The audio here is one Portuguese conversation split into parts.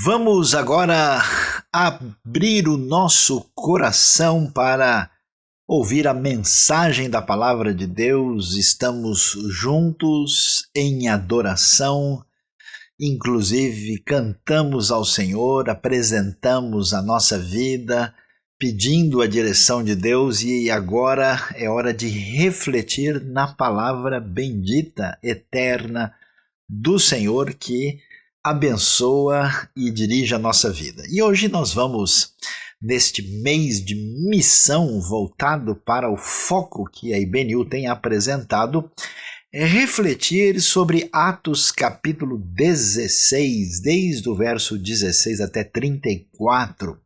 Vamos agora abrir o nosso coração para ouvir a mensagem da palavra de Deus. Estamos juntos em adoração, inclusive cantamos ao Senhor, apresentamos a nossa vida, pedindo a direção de Deus, e agora é hora de refletir na palavra bendita, eterna do Senhor, que abençoa e dirige a nossa vida. E hoje nós vamos, neste mês de missão voltado para o foco que a IBNU tem apresentado, refletir sobre Atos capítulo 16, desde o verso 16 até 34.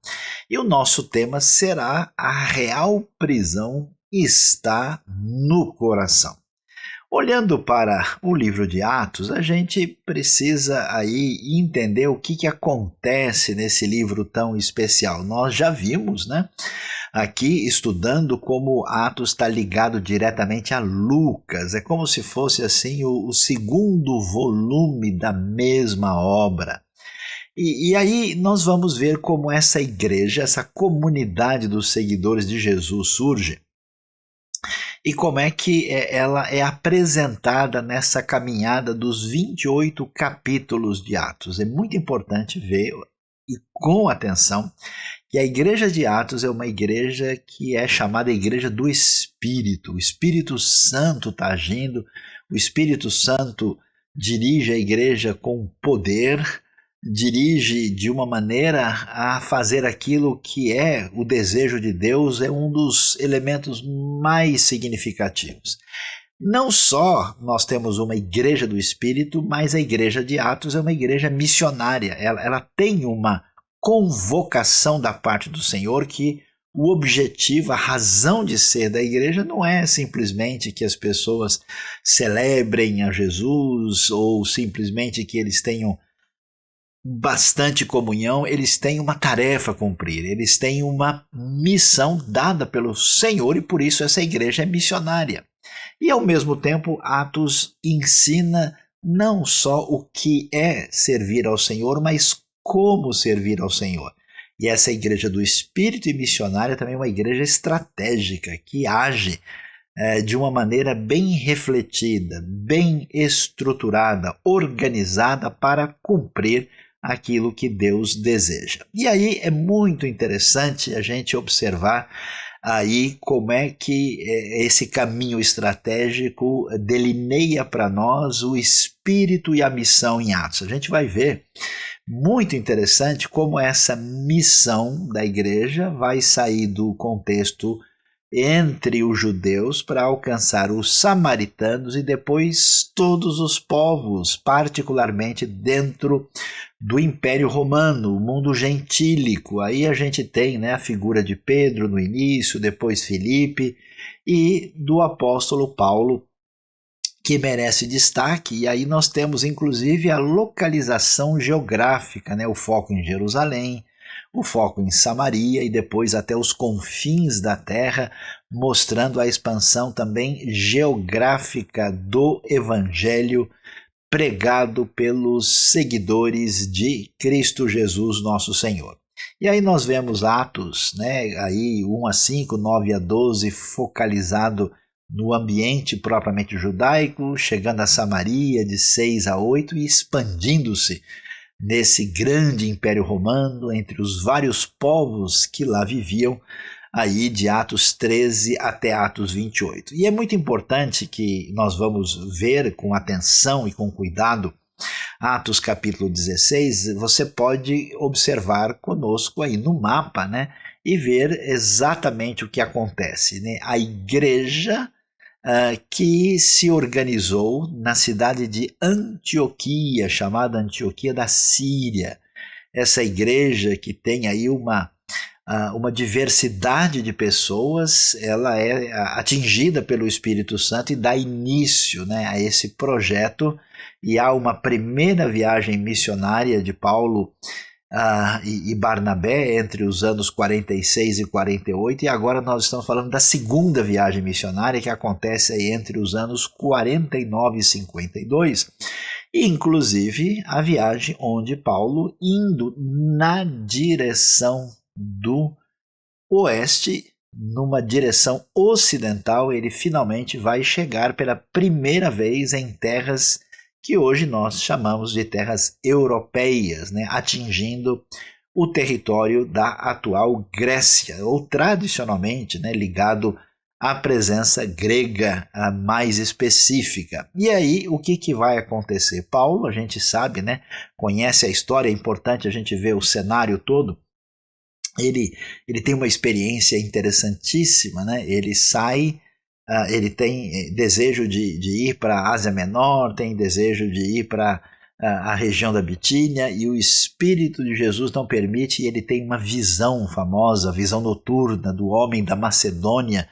E o nosso tema será: a real prisão está no coração. Olhando para o livro de Atos, a gente precisa aí entender o que acontece nesse livro tão especial. Nós já vimos, aqui estudando como Atos está ligado diretamente a Lucas. É como se fosse assim o segundo volume da mesma obra. E aí nós vamos ver como essa igreja, essa comunidade dos seguidores de Jesus surge. E como é que ela é apresentada nessa caminhada dos 28 capítulos de Atos. É muito importante ver, e com atenção, que a igreja de Atos é uma igreja que é chamada igreja do Espírito. O Espírito Santo está agindo, o Espírito Santo dirige a igreja com poder, dirige de uma maneira a fazer aquilo que é o desejo de Deus. É um dos elementos mais significativos. Não só nós temos uma igreja do Espírito, mas a igreja de Atos é uma igreja missionária. Ela tem uma convocação da parte do Senhor, que o objetivo, a razão de ser da igreja não é simplesmente que as pessoas celebrem a Jesus ou simplesmente que eles tenham bastante comunhão. Eles têm uma tarefa a cumprir, eles têm uma missão dada pelo Senhor, e por isso essa igreja é missionária. E ao mesmo tempo, Atos ensina não só o que é servir ao Senhor, mas como servir ao Senhor. E essa igreja do Espírito e missionária também é uma igreja estratégica, que age de uma maneira bem refletida, bem estruturada, organizada para cumprir aquilo que Deus deseja. E aí é muito interessante a gente observar aí como é que esse caminho estratégico delineia para nós o espírito e a missão em Atos. A gente vai ver, muito interessante, como essa missão da igreja vai sair do contexto entre os judeus para alcançar os samaritanos e depois todos os povos, particularmente dentro do Império Romano, o mundo gentílico. Aí a gente tem a figura de Pedro no início, depois Filipe, e do apóstolo Paulo, que merece destaque. E aí nós temos inclusive a localização geográfica, o foco em Jerusalém, o foco em Samaria e depois até os confins da terra, mostrando a expansão também geográfica do evangelho pregado pelos seguidores de Cristo Jesus, nosso Senhor. E aí nós vemos Atos, aí 1 a 5, 9 a 12, focalizado no ambiente propriamente judaico, chegando a Samaria de 6 a 8 e expandindo-se nesse grande Império Romano entre os vários povos que lá viviam, aí de Atos 13 até Atos 28. E é muito importante que nós vamos ver com atenção e com cuidado Atos capítulo 16. Você pode observar conosco aí no mapa, e ver exatamente o que acontece. A igreja que se organizou na cidade de Antioquia, chamada Antioquia da Síria. Essa igreja que tem aí uma diversidade de pessoas, ela é atingida pelo Espírito Santo e dá início a esse projeto. E há uma primeira viagem missionária de Paulo e Barnabé entre os anos 46 e 48, e agora nós estamos falando da segunda viagem missionária, que acontece aí entre os anos 49 e 52. inclusive a viagem onde Paulo, indo na direção do oeste, numa direção ocidental, ele finalmente vai chegar pela primeira vez em terras que hoje nós chamamos de terras europeias, né, atingindo o território da atual Grécia, ou tradicionalmente, né, ligado à presença grega mais específica. E aí, o que vai acontecer? Paulo, a gente sabe, né, conhece a história, é importante a gente ver o cenário todo. Ele tem uma experiência interessantíssima, né? Ele sai, ele tem desejo de ir para a Ásia Menor, tem desejo de ir para a região da Bitínia, e o Espírito de Jesus não permite, e ele tem uma visão famosa, visão noturna do homem da Macedônia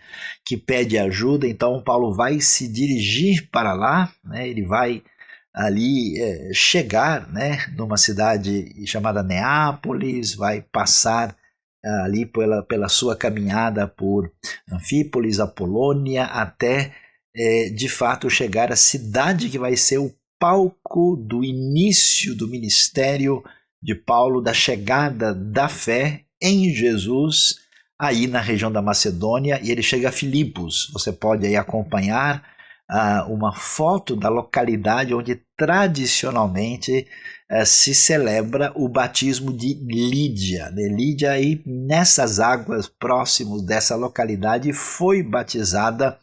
que pede ajuda. Então Paulo vai se dirigir para lá, né? Ele vai ali chegar, né, numa cidade chamada Neápolis, vai passar ali pela sua caminhada por Anfípolis, Apolônia, até de fato chegar à cidade que vai ser o palco do início do ministério de Paulo, da chegada da fé em Jesus, aí na região da Macedônia, e ele chega a Filipos. Você pode aí acompanhar uma foto da localidade onde tradicionalmente se celebra o batismo de Lídia. Lídia, aí nessas águas próximos dessa localidade, foi batizada,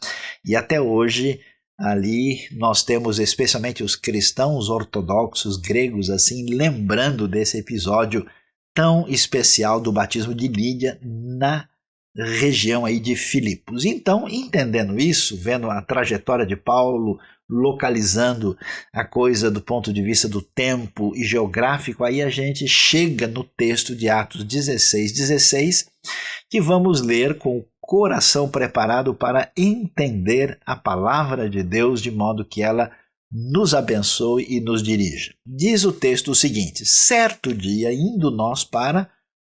e até hoje ali nós temos especialmente os cristãos ortodoxos gregos assim lembrando desse episódio tão especial do batismo de Lídia na região aí de Filipos. Então, entendendo isso, vendo a trajetória de Paulo, localizando a coisa do ponto de vista do tempo e geográfico, aí a gente chega no texto de Atos 16, que vamos ler com o coração preparado para entender a palavra de Deus de modo que ela nos abençoe e nos dirija. Diz o texto o seguinte: certo dia, indo nós para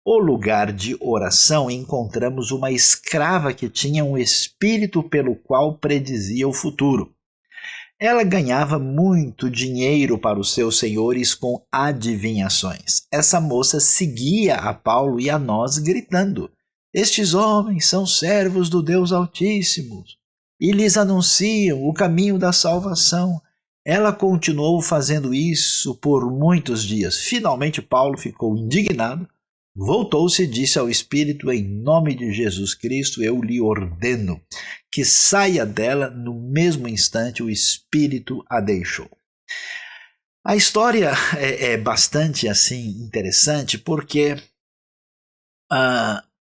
o lugar de oração, encontramos uma escrava que tinha um espírito pelo qual predizia o futuro. Ela ganhava muito dinheiro para os seus senhores com adivinhações. Essa moça seguia a Paulo e a nós gritando: estes homens são servos do Deus Altíssimo e lhes anunciam o caminho da salvação. Ela continuou fazendo isso por muitos dias. Finalmente Paulo ficou indignado, voltou-se e disse ao Espírito: em nome de Jesus Cristo eu lhe ordeno que saia dela. No mesmo instante o Espírito a deixou. A história é bastante assim interessante porque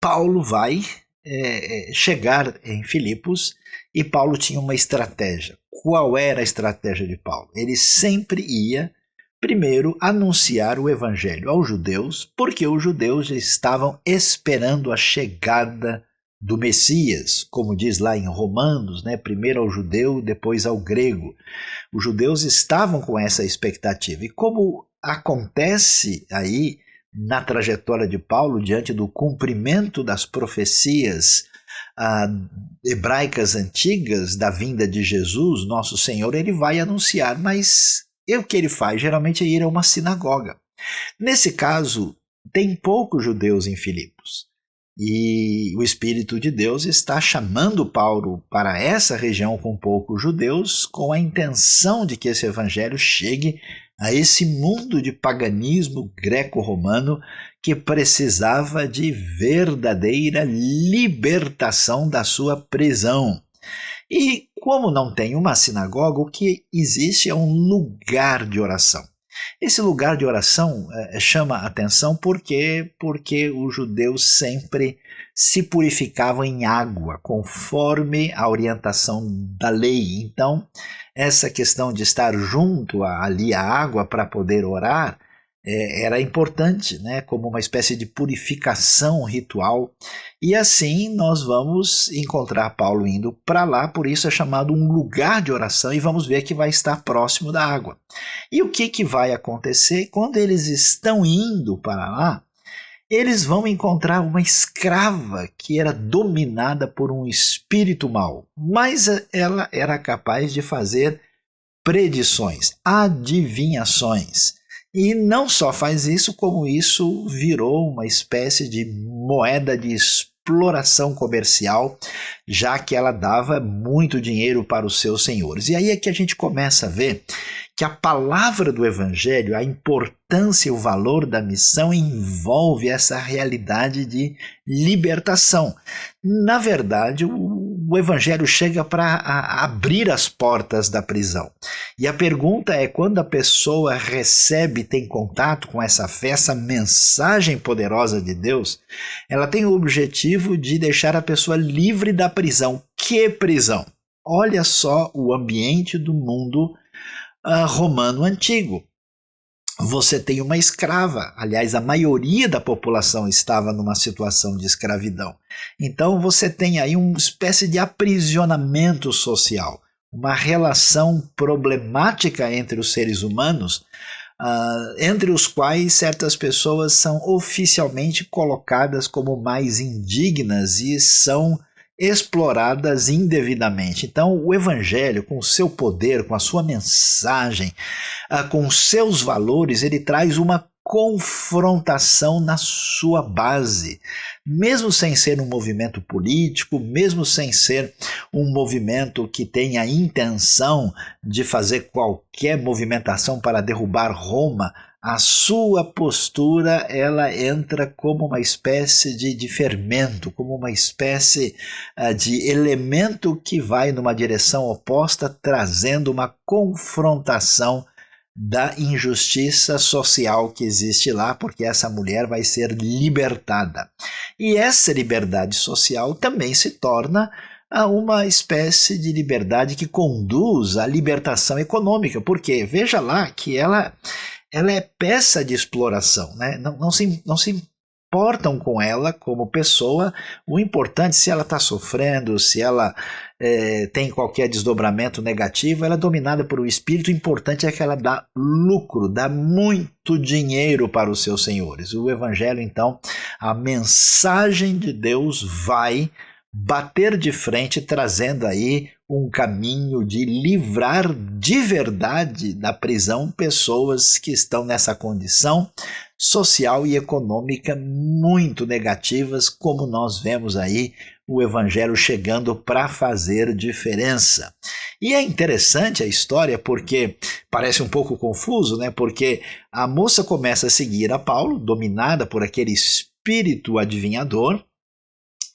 Paulo vai chegar em Filipos e Paulo tinha uma estratégia. Qual era a estratégia de Paulo? Ele sempre ia primeiro anunciar o evangelho aos judeus, porque os judeus estavam esperando a chegada do Messias, como diz lá em Romanos, né? Primeiro ao judeu, depois ao grego. Os judeus estavam com essa expectativa. E como acontece aí na trajetória de Paulo, diante do cumprimento das profecias hebraicas antigas da vinda de Jesus, nosso Senhor, ele vai anunciar, mas o que ele faz geralmente é ir a uma sinagoga. Nesse caso, tem poucos judeus em Filipos. E o Espírito de Deus está chamando Paulo para essa região com poucos judeus, com a intenção de que esse evangelho chegue a esse mundo de paganismo greco-romano que precisava de verdadeira libertação da sua prisão. E como não tem uma sinagoga, o que existe é um lugar de oração. Esse lugar de oração chama a atenção porque os judeus sempre se purificavam em água, conforme a orientação da lei. Então, essa questão de estar junto ali à água para poder orar era importante, né? Como uma espécie de purificação ritual. E assim nós vamos encontrar Paulo indo para lá, por isso é chamado um lugar de oração, e vamos ver que vai estar próximo da água. E o que vai acontecer? Quando eles estão indo para lá, eles vão encontrar uma escrava que era dominada por um espírito mau, mas ela era capaz de fazer predições, adivinhações. E não só faz isso, como isso virou uma espécie de moeda de exploração comercial, já que ela dava muito dinheiro para os seus senhores. E aí é que a gente começa a ver que a palavra do Evangelho, a importância e o valor da missão envolve essa realidade de libertação. Na verdade, o Evangelho chega para abrir as portas da prisão. E a pergunta é, quando a pessoa recebe, tem contato com essa fé, essa mensagem poderosa de Deus, ela tem o objetivo de deixar a pessoa livre da prisão. Que prisão? Olha só o ambiente do mundo romano antigo. Você tem uma escrava, aliás, a maioria da população estava numa situação de escravidão. Então você tem aí uma espécie de aprisionamento social, uma relação problemática entre os seres humanos, entre os quais certas pessoas são oficialmente colocadas como mais indignas e são exploradas indevidamente. Então, o Evangelho, com o seu poder, com a sua mensagem, com os seus valores, ele traz uma confrontação na sua base. Mesmo sem ser um movimento político, mesmo sem ser um movimento que tenha a intenção de fazer qualquer movimentação para derrubar Roma, a sua postura ela entra como uma espécie de fermento, como uma espécie de elemento que vai numa direção oposta, trazendo uma confrontação da injustiça social que existe lá, porque essa mulher vai ser libertada. E essa liberdade social também se torna uma espécie de liberdade que conduz à libertação econômica, porque veja lá que ela é peça de exploração, né? Não se importam com ela como pessoa. O importante, se ela está sofrendo, se ela tem qualquer desdobramento negativo, ela é dominada por um espírito. O importante é que ela dá lucro, dá muito dinheiro para os seus senhores. O Evangelho, então, a mensagem de Deus vai bater de frente, trazendo aí um caminho de livrar de verdade da prisão pessoas que estão nessa condição social e econômica muito negativas, como nós vemos aí o Evangelho chegando para fazer diferença. E é interessante a história porque parece um pouco confuso, né? Porque a moça começa a seguir a Paulo, dominada por aquele espírito adivinhador,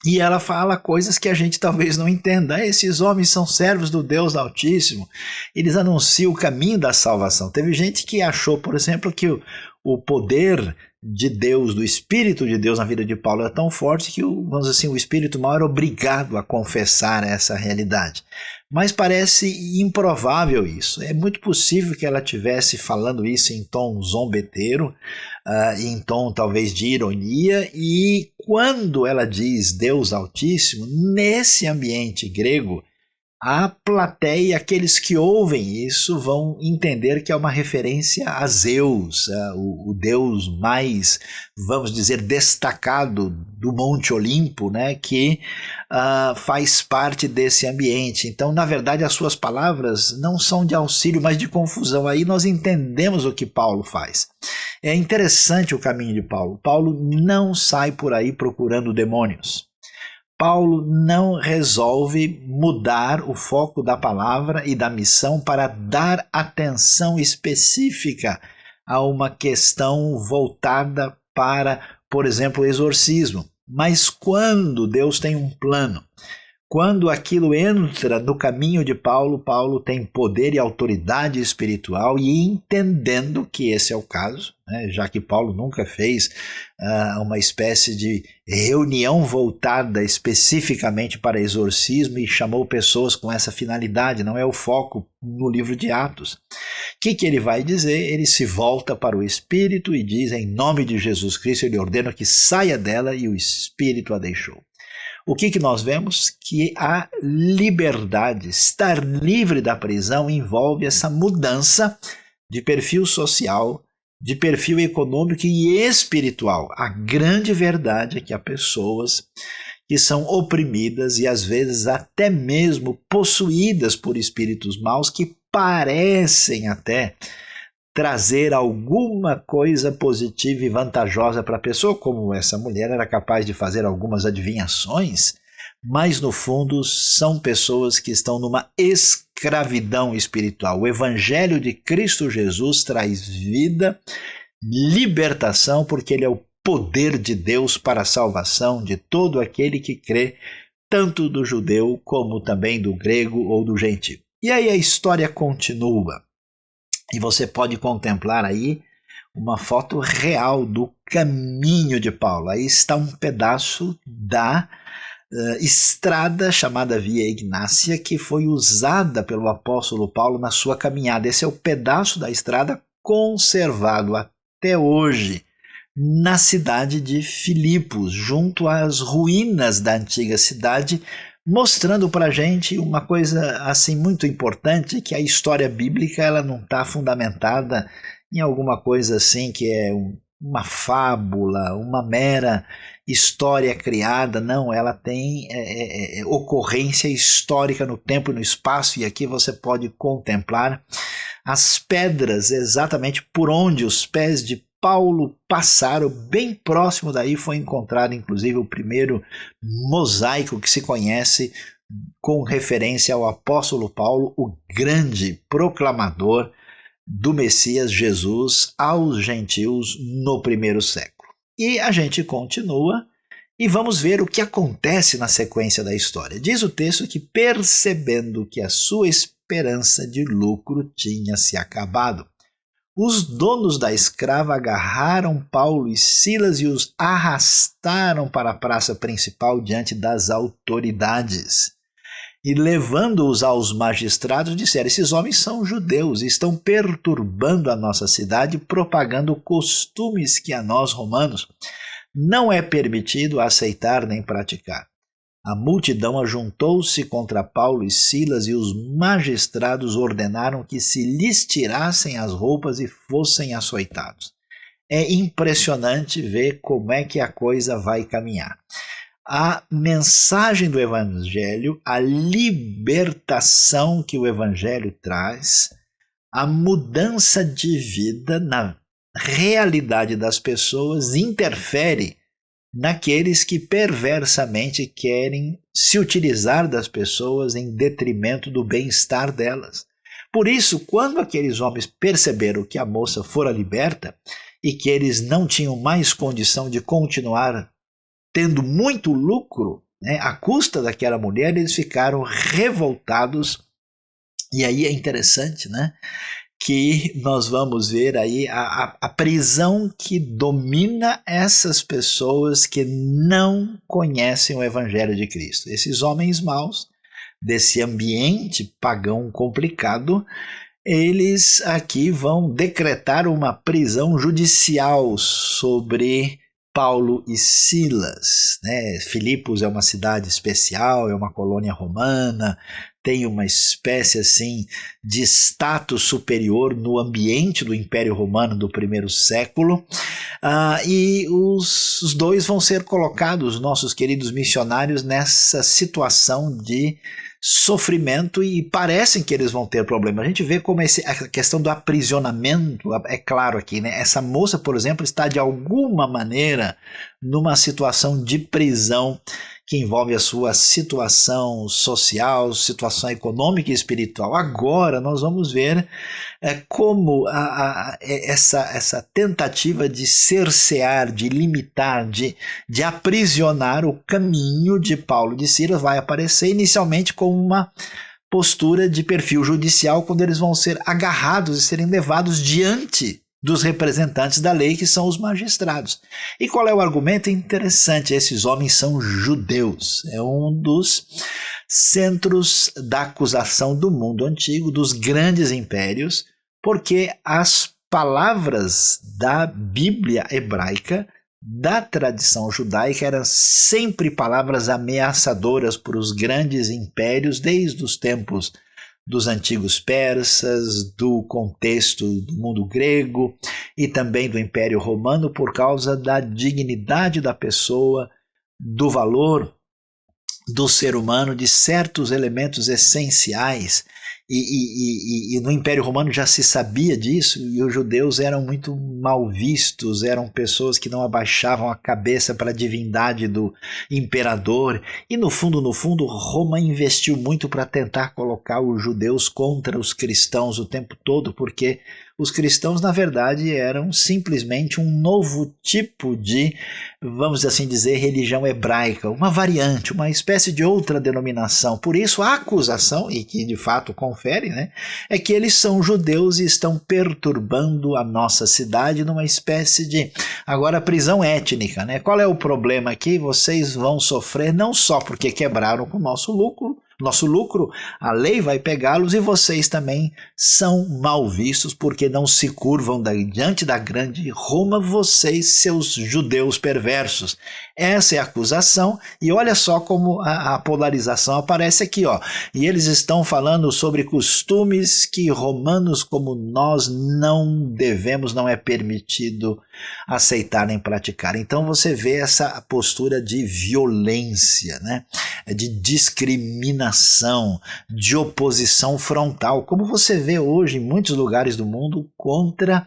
e ela fala coisas que a gente talvez não entenda. Esses homens são servos do Deus Altíssimo. Eles anunciam o caminho da salvação. Teve gente que achou, por exemplo, que o poder de Deus, do Espírito de Deus na vida de Paulo é tão forte que, vamos dizer assim, o espírito mau era obrigado a confessar essa realidade. Mas parece improvável isso. É muito possível que ela estivesse falando isso em tom zombeteiro, em tom talvez de ironia, e quando ela diz Deus Altíssimo, nesse ambiente grego, a plateia, aqueles que ouvem isso, vão entender que é uma referência a Zeus, o deus mais, vamos dizer, destacado do Monte Olimpo, né, que faz parte desse ambiente. Então, na verdade, as suas palavras não são de auxílio, mas de confusão. Aí nós entendemos o que Paulo faz. É interessante o caminho de Paulo. Paulo não sai por aí procurando demônios. Paulo não resolve mudar o foco da palavra e da missão para dar atenção específica a uma questão voltada para, por exemplo, o exorcismo. Mas quando Deus tem um plano, quando aquilo entra no caminho de Paulo, Paulo tem poder e autoridade espiritual, e entendendo que esse é o caso, né, já que Paulo nunca fez uma espécie de reunião voltada especificamente para exorcismo e chamou pessoas com essa finalidade, não é o foco no livro de Atos. O que ele vai dizer? Ele se volta para o Espírito e diz, em nome de Jesus Cristo, ele ordena que saia dela, e o Espírito a deixou. O que nós vemos? Que a liberdade, estar livre da prisão, envolve essa mudança de perfil social, de perfil econômico e espiritual. A grande verdade é que há pessoas que são oprimidas e às vezes até mesmo possuídas por espíritos maus, que parecem até trazer alguma coisa positiva e vantajosa para a pessoa, como essa mulher era capaz de fazer algumas adivinhações, mas no fundo são pessoas que estão numa escravidão espiritual. O Evangelho de Cristo Jesus traz vida, libertação, porque ele é o poder de Deus para a salvação de todo aquele que crê, tanto do judeu como também do grego ou do gentio. E aí a história continua. E você pode contemplar aí uma foto real do caminho de Paulo. Aí está um pedaço da estrada chamada Via Ignácia, que foi usada pelo apóstolo Paulo na sua caminhada. Esse é o pedaço da estrada conservado até hoje na cidade de Filipos, junto às ruínas da antiga cidade, mostrando para a gente uma coisa assim muito importante, que a história bíblica ela não está fundamentada em alguma coisa assim que é uma fábula, uma mera história criada. Não, ela tem ocorrência histórica no tempo e no espaço, e aqui você pode contemplar as pedras exatamente por onde os pés de Paulo passaram. Bem próximo daí foi encontrado inclusive o primeiro mosaico que se conhece com referência ao apóstolo Paulo, o grande proclamador do Messias Jesus aos gentios no primeiro século. E a gente continua e vamos ver o que acontece na sequência da história. Diz o texto que, percebendo que a sua esperança de lucro tinha se acabado, os donos da escrava agarraram Paulo e Silas e os arrastaram para a praça principal diante das autoridades. E levando-os aos magistrados, disseram: esses homens são judeus e estão perturbando a nossa cidade, propagando costumes que a nós romanos não é permitido aceitar nem praticar. A multidão ajuntou-se contra Paulo e Silas e os magistrados ordenaram que se lhes tirassem as roupas e fossem açoitados. É impressionante ver como é que a coisa vai caminhar. A mensagem do Evangelho, a libertação que o Evangelho traz, a mudança de vida na realidade das pessoas interfere naqueles que perversamente querem se utilizar das pessoas em detrimento do bem-estar delas. Por isso, quando aqueles homens perceberam que a moça fora liberta e que eles não tinham mais condição de continuar tendo muito lucro, à custa daquela mulher, eles ficaram revoltados. E aí é interessante, que nós vamos ver aí a prisão que domina essas pessoas que não conhecem o Evangelho de Cristo. Esses homens maus, desse ambiente pagão complicado, eles aqui vão decretar uma prisão judicial sobre Paulo e Silas. Filipos é uma cidade especial, é uma colônia romana, tem uma espécie assim de status superior no ambiente do Império Romano do primeiro século, e os dois vão ser colocados, nossos queridos missionários, nessa situação de sofrimento, e parecem que eles vão ter problema. A gente vê como a questão do aprisionamento é claro aqui, Essa moça, por exemplo, está de alguma maneira numa situação de prisão que envolve a sua situação social, situação econômica e espiritual. Agora nós vamos ver como essa tentativa de cercear, de limitar, de aprisionar o caminho de Paulo e de Silas vai aparecer inicialmente como uma postura de perfil judicial, quando eles vão ser agarrados e serem levados diante dos representantes da lei, que são os magistrados. E qual é o argumento? Interessante, esses homens são judeus. É um dos centros da acusação do mundo antigo, dos grandes impérios, porque as palavras da Bíblia hebraica, da tradição judaica, eram sempre palavras ameaçadoras para os grandes impérios, desde os tempos dos antigos persas, do contexto do mundo grego e também do Império Romano, por causa da dignidade da pessoa, do valor do ser humano, de certos elementos essenciais. e no Império Romano já se sabia disso, e os judeus eram muito mal vistos, eram pessoas que não abaixavam a cabeça para a divindade do imperador, e no fundo, Roma investiu muito para tentar colocar os judeus contra os cristãos o tempo todo, porque os cristãos, na verdade, eram simplesmente um novo tipo de, vamos assim dizer, religião hebraica, uma variante, uma espécie de outra denominação. Por isso, a acusação, e que de fato confere, né, é que eles são judeus e estão perturbando a nossa cidade numa espécie de, agora, prisão étnica. Né? Qual é o problema aqui? Vocês vão sofrer não só porque quebraram com o nosso lucro, a lei vai pegá-los, e vocês também são mal vistos porque não se curvam diante da grande Roma, vocês, seus judeus perversos. Essa é a acusação, e olha só como a polarização aparece aqui, ó. E eles estão falando sobre costumes que romanos como nós não devemos, não é permitido aceitar nem praticar. Então você vê essa postura de violência, né? De discriminação, de oposição frontal, como você vê hoje em muitos lugares do mundo contra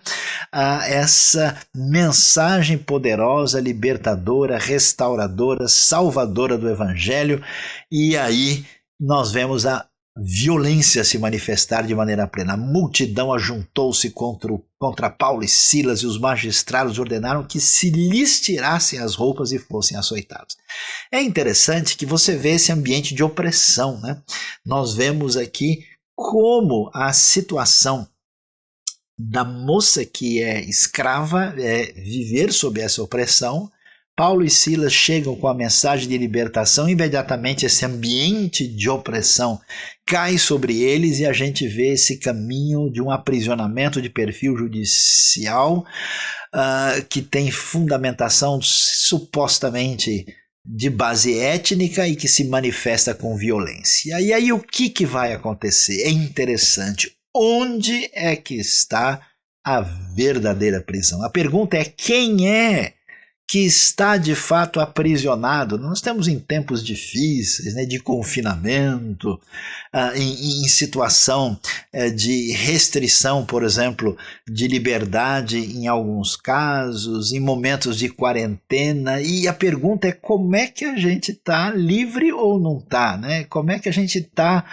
essa mensagem poderosa, libertadora, restauradora, salvadora do Evangelho. E aí nós vemos a violência se manifestar de maneira plena. A multidão ajuntou-se contra Paulo e Silas, e os magistrados ordenaram que se lhes tirassem as roupas e fossem açoitados. É interessante que você vê esse ambiente de opressão, né? Nós vemos aqui como a situação da moça que é escrava é viver sob essa opressão. Paulo e Silas chegam com a mensagem de libertação, imediatamente esse ambiente de opressão cai sobre eles, e a gente vê esse caminho de um aprisionamento de perfil judicial que tem fundamentação supostamente de base étnica e que se manifesta com violência. E aí o que vai acontecer? É interessante. Onde é que está a verdadeira prisão? A pergunta é: quem é que está de fato aprisionado? Nós estamos em tempos difíceis, né, de confinamento, em situação de restrição, por exemplo, de liberdade em alguns casos, em momentos de quarentena, e a pergunta é: como é que a gente está livre ou não está? Né? Como é que a gente está?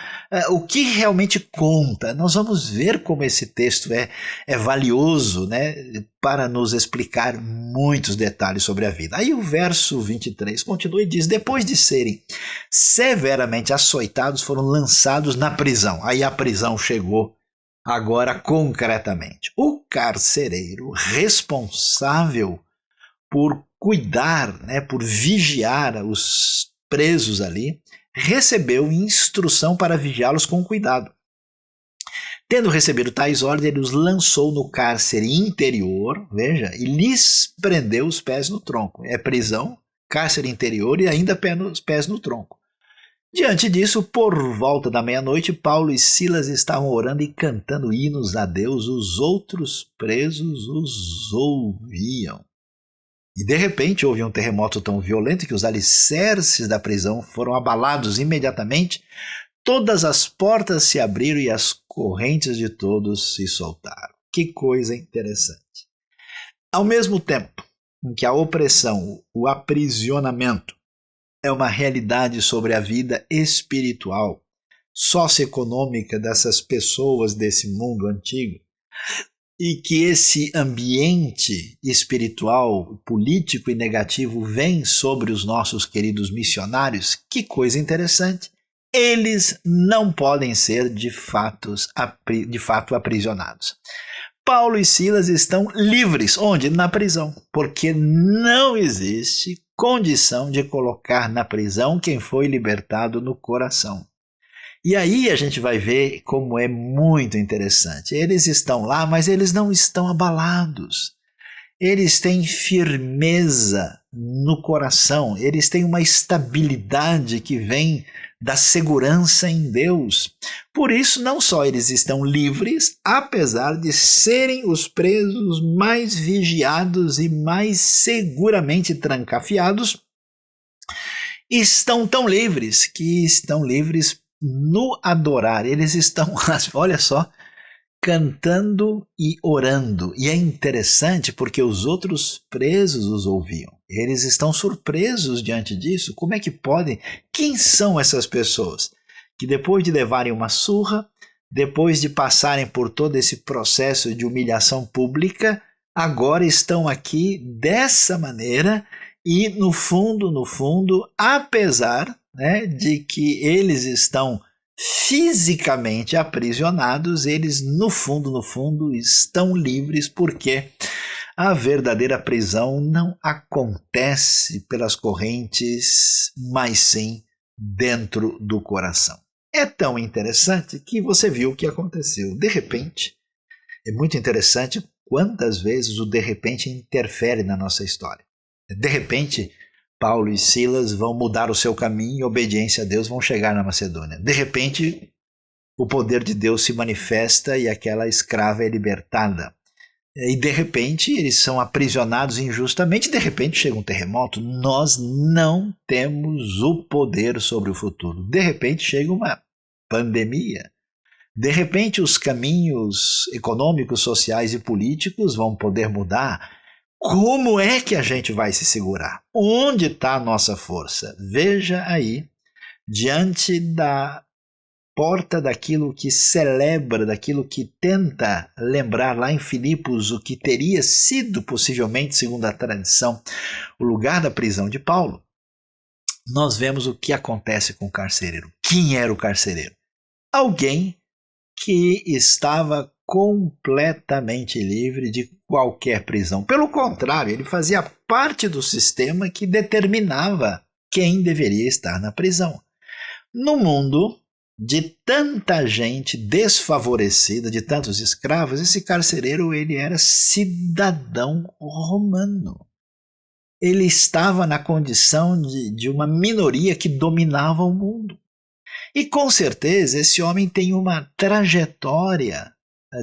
O que realmente conta? Nós vamos ver como esse texto é valioso, né, para nos explicar muitos detalhes sobre a vida. Aí o verso 23 continua e diz: depois de serem severamente açoitados, foram lançados na prisão. Aí a prisão chegou agora concretamente. O carcereiro responsável por cuidar, né, por vigiar os presos ali, recebeu instrução para vigiá-los com cuidado. Tendo recebido tais ordens, ele os lançou no cárcere interior, veja, e lhes prendeu os pés no tronco. É prisão, cárcere interior e ainda pés no tronco. Diante disso, por volta da meia-noite, Paulo e Silas estavam orando e cantando hinos a Deus. Os outros presos os ouviam. E de repente houve um terremoto tão violento que os alicerces da prisão foram abalados imediatamente. Todas as portas se abriram e as correntes de todos se soltaram. Que coisa interessante. Ao mesmo tempo em que a opressão, o aprisionamento, é uma realidade sobre a vida espiritual, socioeconômica dessas pessoas desse mundo antigo, e que esse ambiente espiritual, político e negativo vem sobre os nossos queridos missionários, que coisa interessante. Eles não podem ser de fato aprisionados. Paulo e Silas estão livres. Onde? Na prisão. Porque não existe condição de colocar na prisão quem foi libertado no coração. E aí a gente vai ver como é muito interessante. Eles estão lá, mas eles não estão abalados. Eles têm firmeza no coração, eles têm uma estabilidade que vem da segurança em Deus. Por isso, não só eles estão livres, apesar de serem os presos mais vigiados e mais seguramente trancafiados, estão tão livres que estão livres no adorar, eles estão, olha só, cantando e orando. E é interessante porque os outros presos os ouviam. Eles estão surpresos diante disso. Como é que podem? Quem são essas pessoas que depois de levarem uma surra, depois de passarem por todo esse processo de humilhação pública, agora estão aqui dessa maneira e no fundo, apesar, né, de que eles estão fisicamente aprisionados, eles no fundo estão livres, porque a verdadeira prisão não acontece pelas correntes, mas sim dentro do coração. É tão interessante que você viu o que aconteceu. De repente, é muito interessante quantas vezes o de repente interfere na nossa história. De repente, Paulo e Silas vão mudar o seu caminho em obediência a Deus, vão chegar na Macedônia. De repente, o poder de Deus se manifesta e aquela escrava é libertada. E de repente, eles são aprisionados injustamente, de repente chega um terremoto. Nós não temos o poder sobre o futuro. De repente chega uma pandemia. De repente, os caminhos econômicos, sociais e políticos vão poder mudar. Como é que a gente vai se segurar? Onde está a nossa força? Veja aí, diante da porta daquilo que celebra, daquilo que tenta lembrar lá em Filipos o que teria sido, possivelmente, segundo a tradição, o lugar da prisão de Paulo, nós vemos o que acontece com o carcereiro. Quem era o carcereiro? Alguém que estava completamente livre de qualquer prisão. Pelo contrário, ele fazia parte do sistema que determinava quem deveria estar na prisão. No mundo de tanta gente desfavorecida, de tantos escravos, esse carcereiro ele era cidadão romano. Ele estava na condição de uma minoria que dominava o mundo. E com certeza esse homem tem uma trajetória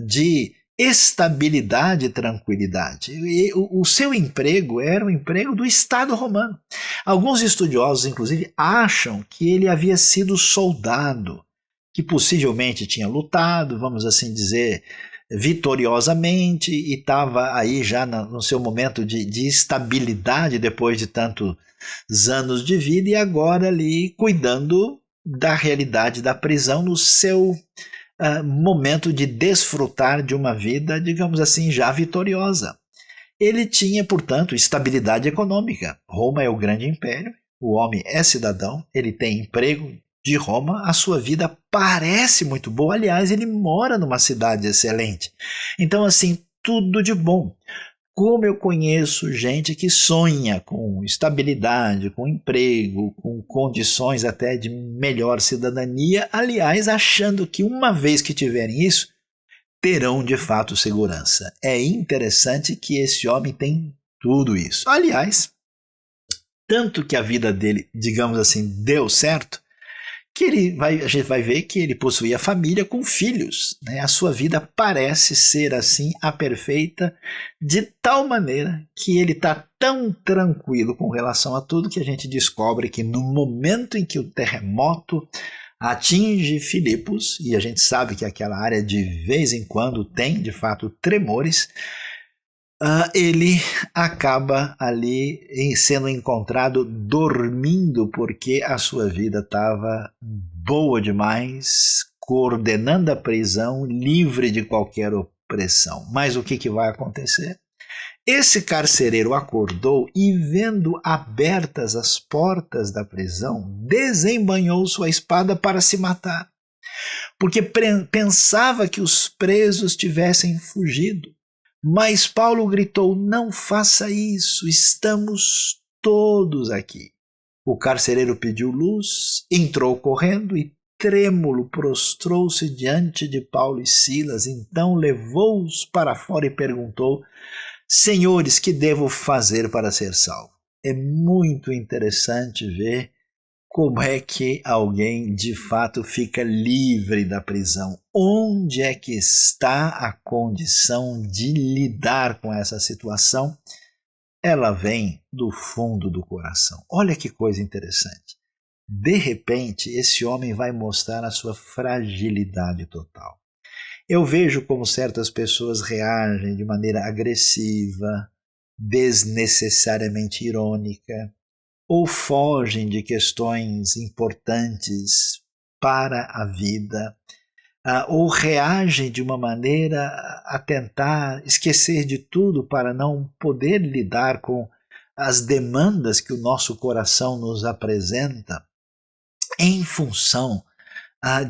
de estabilidade e tranquilidade. E o seu emprego era o emprego do Estado romano. Alguns estudiosos, inclusive, acham que ele havia sido soldado, que possivelmente tinha lutado, vamos assim dizer, vitoriosamente e estava aí já no seu momento de estabilidade depois de tantos anos de vida e agora ali cuidando da realidade da prisão no seu momento de desfrutar de uma vida, digamos assim, já vitoriosa. Ele tinha, portanto, estabilidade econômica. Roma é o grande império, o homem é cidadão, ele tem emprego de Roma, a sua vida parece muito boa. Aliás, ele mora numa cidade excelente. Então, assim, tudo de bom. Como eu conheço gente que sonha com estabilidade, com emprego, com condições até de melhor cidadania, aliás, achando que uma vez que tiverem isso, terão de fato segurança. É interessante que esse homem tem tudo isso. Aliás, tanto que a vida dele, digamos assim, deu certo, que a gente vai ver que ele possuía família com filhos. Né? A sua vida parece ser assim a perfeita, de tal maneira que ele está tão tranquilo com relação a tudo que a gente descobre que no momento em que o terremoto atinge Filipos, e a gente sabe que aquela área de vez em quando tem de fato tremores, ele acaba ali sendo encontrado dormindo porque a sua vida estava boa demais, coordenando a prisão, livre de qualquer opressão. Mas o que vai acontecer? Esse carcereiro acordou e, vendo abertas as portas da prisão, desembainhou sua espada para se matar, porque pensava que os presos tivessem fugido. Mas Paulo gritou: não faça isso, estamos todos aqui. O carcereiro pediu luz, entrou correndo e, trêmulo, prostrou-se diante de Paulo e Silas. Então levou-os para fora e perguntou: senhores, que devo fazer para ser salvo? É muito interessante ver como é que alguém de fato fica livre da prisão. Onde é que está a condição de lidar com essa situação? Ela vem do fundo do coração. Olha que coisa interessante. de repente, esse homem vai mostrar a sua fragilidade total. Eu vejo como certas pessoas reagem de maneira agressiva, desnecessariamente irônica, ou fogem de questões importantes para a vida, ou reagem de uma maneira a tentar esquecer de tudo para não poder lidar com as demandas que o nosso coração nos apresenta, em função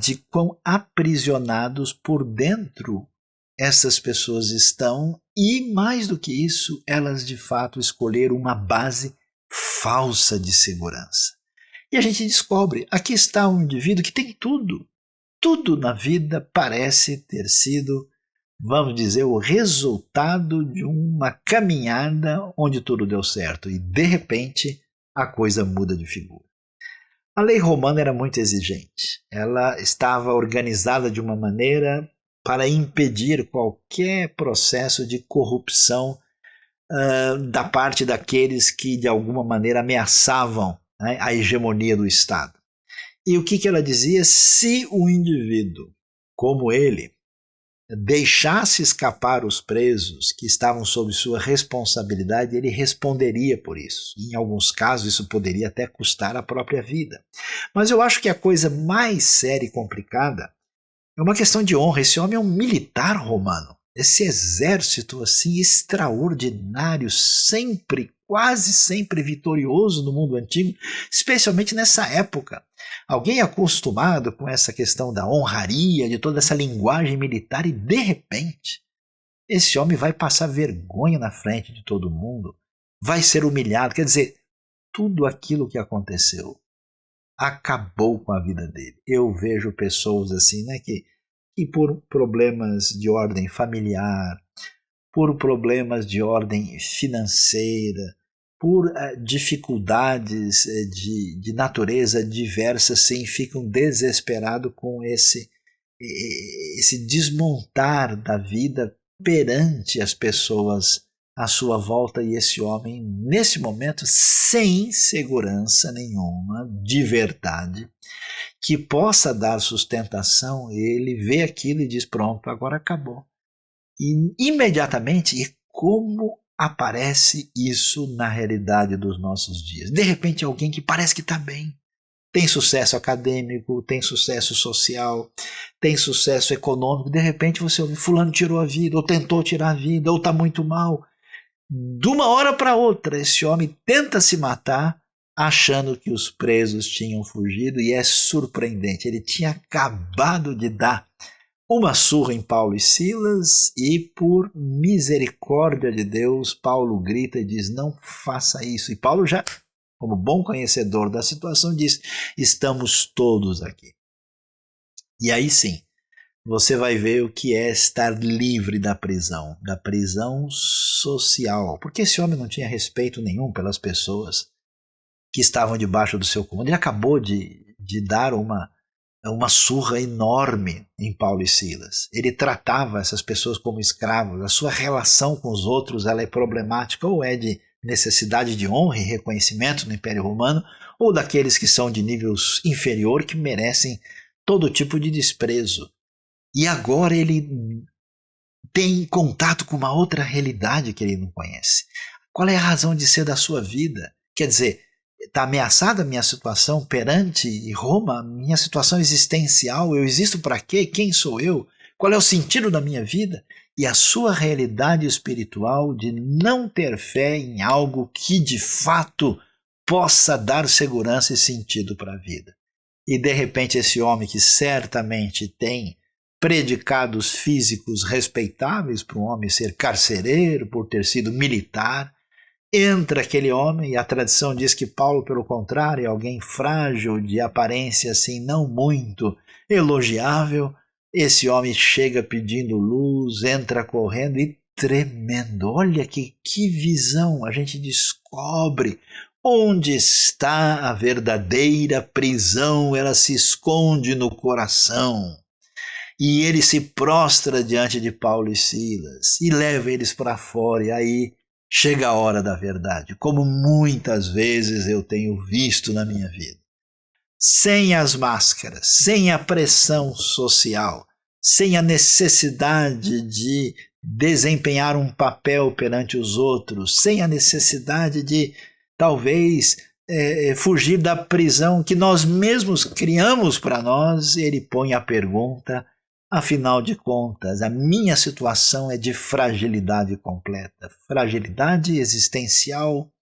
de quão aprisionados por dentro essas pessoas estão e, mais do que isso, elas de fato escolheram uma base falsa de segurança. E a gente descobre, aqui está um indivíduo que tem tudo. Tudo na vida parece ter sido, vamos dizer, o resultado de uma caminhada onde tudo deu certo e, de repente, a coisa muda de figura. A lei romana era muito exigente. Ela estava organizada de uma maneira para impedir qualquer processo de corrupção da parte daqueles que, de alguma maneira, ameaçavam, né, a hegemonia do Estado. E o que ela dizia? Se o indivíduo, como ele, deixasse escapar os presos que estavam sob sua responsabilidade, ele responderia por isso. Em alguns casos, isso poderia até custar a própria vida. Mas eu acho que a coisa mais séria e complicada é uma questão de honra. Esse homem é um militar romano. Esse exército assim extraordinário, sempre, quase sempre vitorioso no mundo antigo, especialmente nessa época. Alguém acostumado com essa questão da honraria, de toda essa linguagem militar, e de repente esse homem vai passar vergonha na frente de todo mundo, vai ser humilhado. Quer dizer, tudo aquilo que aconteceu acabou com a vida dele. Eu vejo pessoas assim, né, que por problemas de ordem familiar, por problemas de ordem financeira, por dificuldades de natureza diversa, sim, ficam desesperados com esse desmontar da vida perante as pessoas à sua volta, e esse homem, nesse momento, sem segurança nenhuma, de verdade, que possa dar sustentação, ele vê aquilo e diz, pronto, agora acabou. E imediatamente, e como aparece isso na realidade dos nossos dias? De repente alguém que parece que está bem, tem sucesso acadêmico, tem sucesso social, tem sucesso econômico, de repente você ouve, fulano tirou a vida, ou tentou tirar a vida, ou está muito mal. De uma hora para outra, esse homem tenta se matar, achando que os presos tinham fugido, e é surpreendente, ele tinha acabado de dar uma surra em Paulo e Silas, e por misericórdia de Deus, Paulo grita e diz, não faça isso. E Paulo já, como bom conhecedor da situação, diz, estamos todos aqui. E aí sim, você vai ver o que é estar livre da prisão social, porque esse homem não tinha respeito nenhum pelas pessoas que estavam debaixo do seu comando. Ele acabou de dar uma surra enorme em Paulo e Silas. Ele tratava essas pessoas como escravos. A sua relação com os outros, ela é problemática, ou é de necessidade de honra e reconhecimento no Império Romano, ou daqueles que são de níveis inferior, que merecem todo tipo de desprezo. E agora ele tem contato com uma outra realidade que ele não conhece. Qual é a razão de ser da sua vida? Quer dizer, está ameaçada a minha situação perante Roma, minha situação existencial, eu existo para quê? Quem sou eu? Qual é o sentido da minha vida? E a sua realidade espiritual de não ter fé em algo que de fato possa dar segurança e sentido para a vida. E de repente esse homem que certamente tem predicados físicos respeitáveis para um homem ser carcereiro, por ter sido militar, entra aquele homem, e a tradição diz que Paulo, pelo contrário, é alguém frágil, de aparência assim não muito elogiável. Esse homem chega pedindo luz, entra correndo e tremendo. Olha que visão! A gente descobre onde está a verdadeira prisão, ela se esconde no coração. E ele se prostra diante de Paulo e Silas e leva eles para fora, e aí chega a hora da verdade, como muitas vezes eu tenho visto na minha vida. sem as máscaras, sem a pressão social, sem a necessidade de desempenhar um papel perante os outros, sem a necessidade de, talvez, fugir da prisão que nós mesmos criamos para nós, ele põe a pergunta: afinal de contas, a minha situação é de fragilidade completa, fragilidade existencial,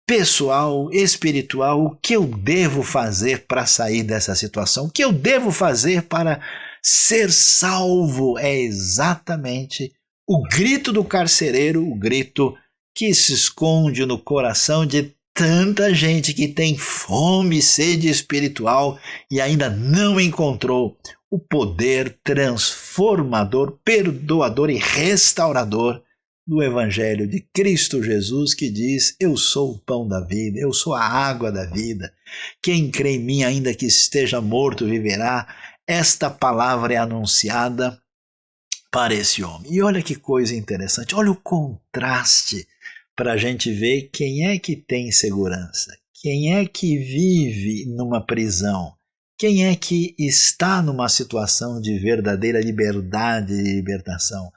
pessoal, espiritual. O que eu devo fazer para sair dessa situação? O que eu devo fazer para ser salvo? É exatamente o grito do carcereiro, o grito que se esconde no coração de tanta gente que tem fome e sede espiritual e ainda não encontrou o poder transformador, perdoador e restaurador do Evangelho de Cristo Jesus, que diz: eu sou o pão da vida, eu sou a água da vida. Quem crê em mim, ainda que esteja morto, viverá. Esta palavra é anunciada para esse homem. E olha que coisa interessante, olha o contraste para a gente ver quem é que tem segurança, quem é que vive numa prisão, quem é que está numa situação de verdadeira liberdade e libertação.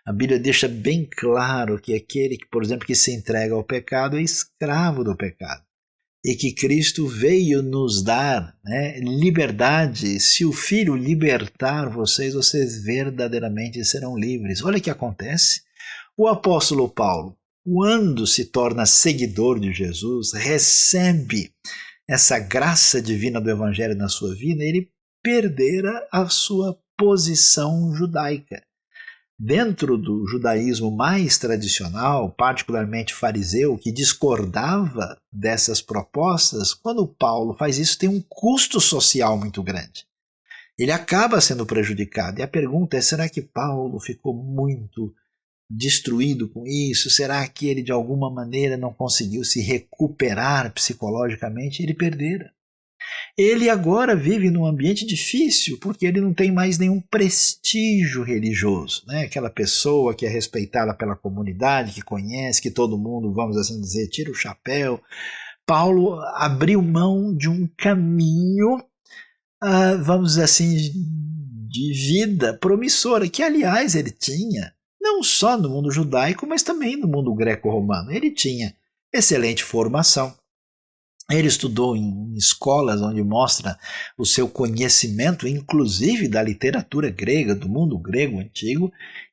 A Bíblia deixa bem claro que aquele que, por exemplo, que se entrega ao pecado é escravo do pecado. E que Cristo veio nos dar, liberdade. Se o Filho libertar vocês, vocês verdadeiramente serão livres. Olha o que acontece. O apóstolo Paulo, quando se torna seguidor de Jesus, recebe essa graça divina do Evangelho na sua vida, ele perdera a sua posição judaica. Dentro do judaísmo mais tradicional, particularmente fariseu, que discordava dessas propostas, quando Paulo faz isso, tem um custo social muito grande. Ele acaba sendo prejudicado. E a pergunta é: será que Paulo ficou muito destruído com isso? Será que ele de alguma maneira não conseguiu se recuperar psicologicamente? Ele perdera. Ele agora vive num ambiente difícil, porque ele não tem mais nenhum prestígio religioso, Aquela pessoa que é respeitada pela comunidade, que conhece, que todo mundo, vamos assim dizer, tira o chapéu. Paulo abriu mão de um caminho, vamos dizer assim, de vida promissora, que aliás ele tinha, não só no mundo judaico, mas também no mundo greco-romano. Ele tinha excelente formação. Ele estudou em escolas onde mostra o seu conhecimento, inclusive da literatura grega, do mundo grego antigo,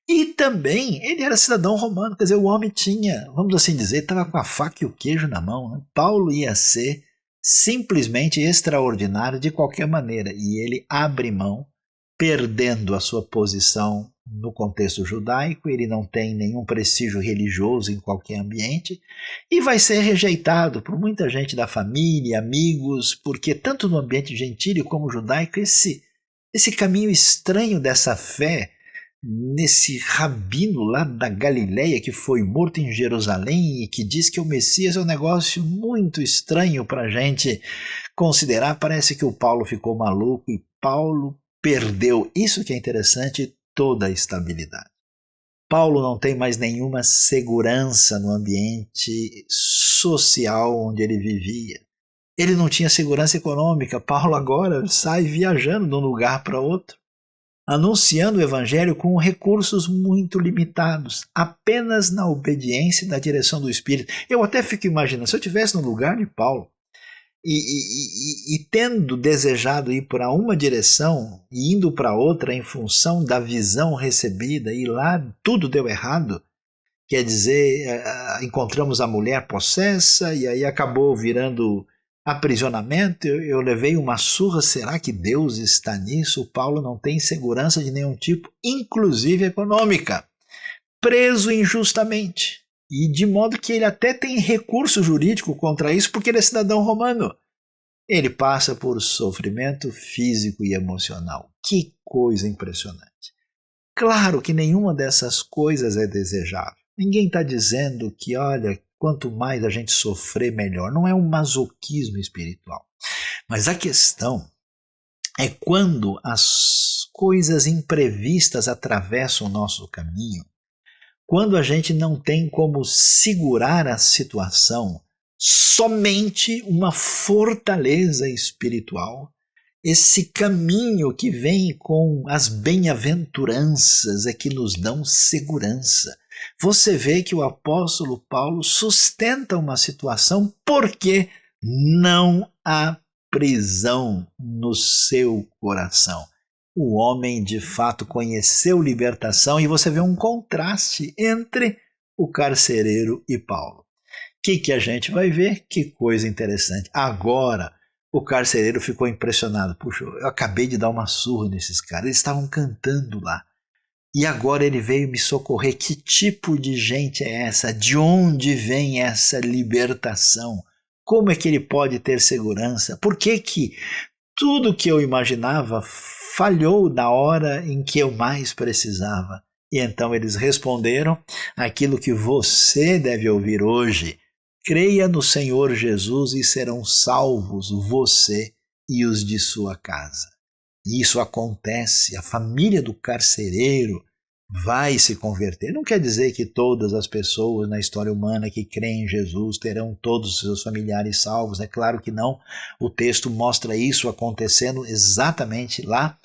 e também ele era cidadão romano, quer dizer, o homem tinha, vamos assim dizer, estava com a faca e o queijo na mão. Paulo ia ser simplesmente extraordinário de qualquer maneira, e ele abre mão, perdendo a sua posição no contexto judaico. Ele não tem nenhum prestígio religioso em qualquer ambiente e vai ser rejeitado por muita gente da família, amigos, porque tanto no ambiente gentílico como judaico, esse caminho estranho dessa fé, nesse rabino lá da Galileia que foi morto em Jerusalém e que diz que o Messias, é um negócio muito estranho para a gente considerar. Parece que o Paulo ficou maluco e Paulo perdeu, isso que é interessante, toda a estabilidade. Paulo não tem mais nenhuma segurança no ambiente social onde ele vivia. Ele não tinha segurança econômica. Paulo agora sai viajando de um lugar para outro, anunciando o Evangelho com recursos muito limitados, apenas na obediência e na direção do Espírito. Eu até fico imaginando, se eu estivesse no lugar de Paulo, e tendo desejado ir para uma direção e indo para outra em função da visão recebida, e lá tudo deu errado, quer dizer, encontramos a mulher possessa e aí acabou virando aprisionamento, eu levei uma surra. Será que Deus está nisso? O Paulo não tem segurança de nenhum tipo, inclusive econômica, preso injustamente. E de modo que ele até tem recurso jurídico contra isso, porque ele é cidadão romano. Ele passa por sofrimento físico e emocional. Que coisa impressionante. Claro que nenhuma dessas coisas é desejável. Ninguém está dizendo que, olha, quanto mais a gente sofrer, melhor. Não é um masoquismo espiritual. Mas a questão é quando as coisas imprevistas atravessam o nosso caminho, quando a gente não tem como segurar a situação Somente uma fortaleza espiritual, esse caminho que vem com as bem-aventuranças é que nos dão segurança. Você vê que o apóstolo Paulo sustenta uma situação porque não há prisão no seu coração. O homem de fato conheceu libertação e você vê um contraste entre o carcereiro e Paulo. O que a gente vai ver? Que coisa interessante. Agora, o carcereiro ficou impressionado. Puxa, eu acabei de dar uma surra nesses caras. Eles estavam cantando lá. E agora ele veio me socorrer. Que tipo de gente é essa? De onde vem essa libertação? Como é que ele pode ter segurança? Por que tudo que eu imaginava falhou na hora em que eu mais precisava? E então eles responderam aquilo que você deve ouvir hoje. Creia no Senhor Jesus e serão salvos você e os de sua casa. E isso acontece, a família do carcereiro vai se converter. Não quer dizer que todas as pessoas na história humana que creem em Jesus terão todos os seus familiares salvos, é claro que não. O texto mostra isso acontecendo exatamente lá.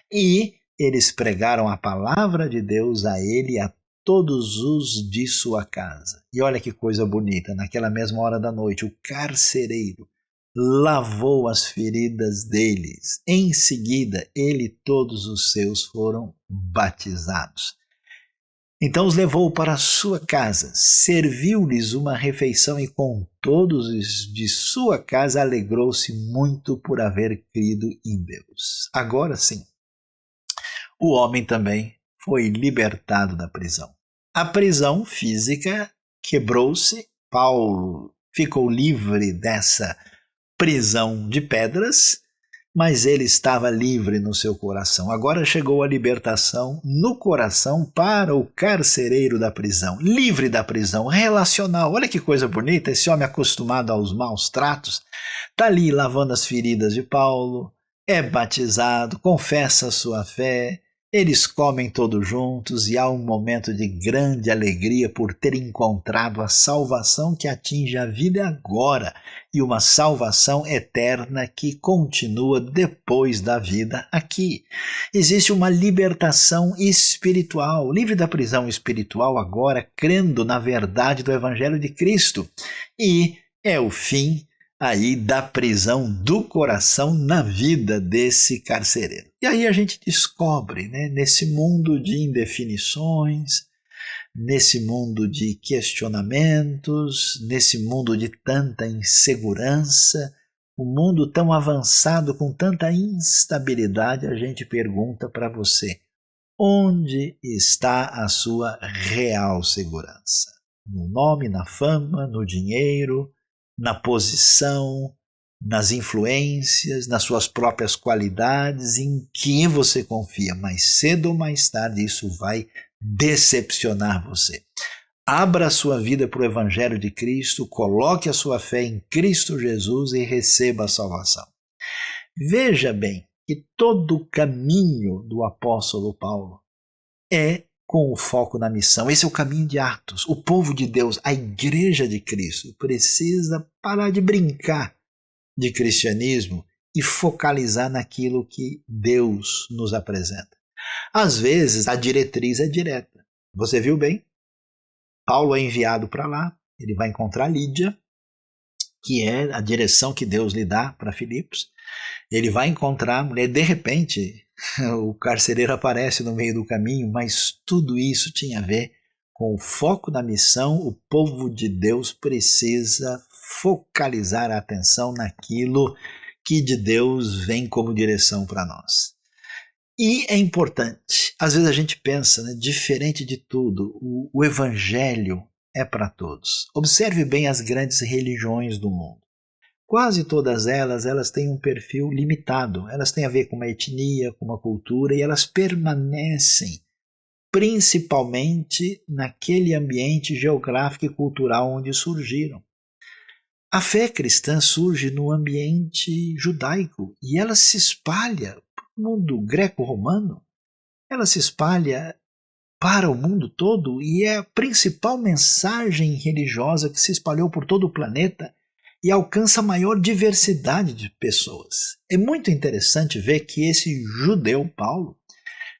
E eles pregaram a palavra de Deus a ele e a todos os de sua casa. E olha que coisa bonita, naquela mesma hora da noite, o carcereiro lavou as feridas deles. Em seguida, ele e todos os seus foram batizados. Então os levou para a sua casa, serviu-lhes uma refeição e com todos os de sua casa alegrou-se muito por haver crido em Deus. Agora sim, o homem também foi libertado da prisão. A prisão física quebrou-se, Paulo ficou livre dessa prisão de pedras, mas ele estava livre no seu coração. Agora chegou a libertação no coração para o carcereiro da prisão, livre da prisão relacional. Olha que coisa bonita, esse homem acostumado aos maus tratos, está ali lavando as feridas de Paulo, é batizado, confessa a sua fé, eles comem todos juntos e há um momento de grande alegria por ter encontrado a salvação que atinge a vida agora e uma salvação eterna que continua depois da vida aqui. Existe uma libertação espiritual, livre da prisão espiritual agora, crendo na verdade do Evangelho de Cristo. E é o fim aí da prisão do coração na vida desse carcereiro. E aí a gente descobre, nesse mundo de indefinições, nesse mundo de questionamentos, nesse mundo de tanta insegurança, um mundo tão avançado com tanta instabilidade, a gente pergunta para você, onde está a sua real segurança? No nome, na fama, no dinheiro, na posição, nas influências, nas suas próprias qualidades, em quem você confia. Mais cedo ou mais tarde isso vai decepcionar você. Abra a sua vida para o Evangelho de Cristo, coloque a sua fé em Cristo Jesus e receba a salvação. Veja bem que todo o caminho do apóstolo Paulo é com o foco na missão. Esse é o caminho de Atos. O povo de Deus, a igreja de Cristo, precisa parar de brincar de cristianismo e focalizar naquilo que Deus nos apresenta. Às vezes, a diretriz é direta. Você viu bem? Paulo é enviado para lá, ele vai encontrar Lídia, que é a direção que Deus lhe dá para Filipos. Ele vai encontrar a mulher, de repente, o carcereiro aparece no meio do caminho, mas tudo isso tinha a ver com o foco da missão. O povo de Deus precisa focalizar a atenção naquilo que de Deus vem como direção para nós. E é importante, às vezes a gente pensa, diferente de tudo, o evangelho é para todos. Observe bem as grandes religiões do mundo. Quase todas elas têm um perfil limitado, elas têm a ver com uma etnia, com uma cultura, e elas permanecem principalmente naquele ambiente geográfico e cultural onde surgiram. A fé cristã surge no ambiente judaico e ela se espalha para o mundo greco-romano, ela se espalha para o mundo todo e é a principal mensagem religiosa que se espalhou por todo o planeta e alcança maior diversidade de pessoas. É muito interessante ver que esse judeu, Paulo,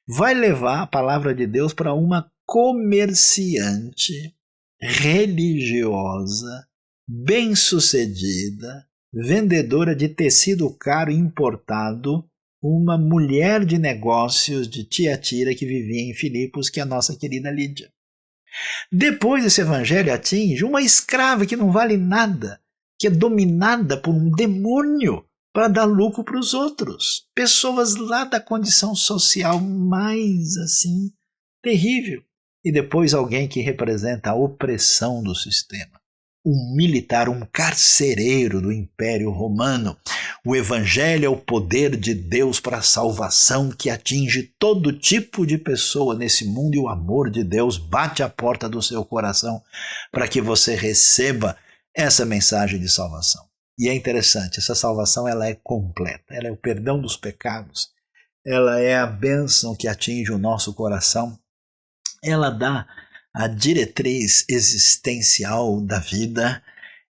vai levar a palavra de Deus para uma comerciante religiosa, bem-sucedida, vendedora de tecido caro importado, uma mulher de negócios de Tiatira que vivia em Filipos, que é a nossa querida Lídia. Depois esse evangelho atinge uma escrava que não vale nada, que é dominada por um demônio para dar lucro para os outros. Pessoas lá da condição social mais assim terrível. E depois alguém que representa a opressão do sistema. Um militar, um carcereiro do Império Romano. O Evangelho é o poder de Deus para a salvação que atinge todo tipo de pessoa nesse mundo, e o amor de Deus bate à porta do seu coração para que você receba essa mensagem de salvação. E é interessante, essa salvação ela é completa, ela é o perdão dos pecados, ela é a bênção que atinge o nosso coração, ela dá a diretriz existencial da vida,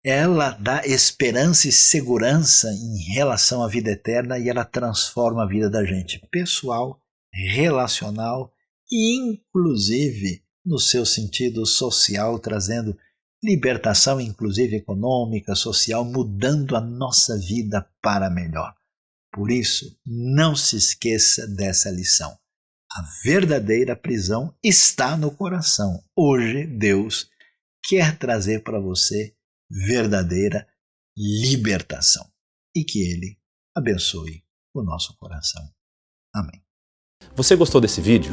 ela dá esperança e segurança em relação à vida eterna, e ela transforma a vida da gente pessoal, relacional e inclusive no seu sentido social, trazendo libertação inclusive econômica, social, mudando a nossa vida para melhor. Por isso, não se esqueça dessa lição. A verdadeira prisão está no coração. Hoje, Deus quer trazer para você verdadeira libertação. E que Ele abençoe o nosso coração. Amém. Você gostou desse vídeo?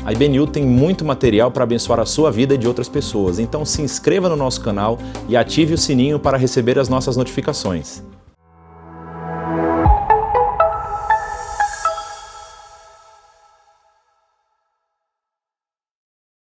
A IBNU tem muito material para abençoar a sua vida e de outras pessoas, então se inscreva no nosso canal e ative o sininho para receber as nossas notificações.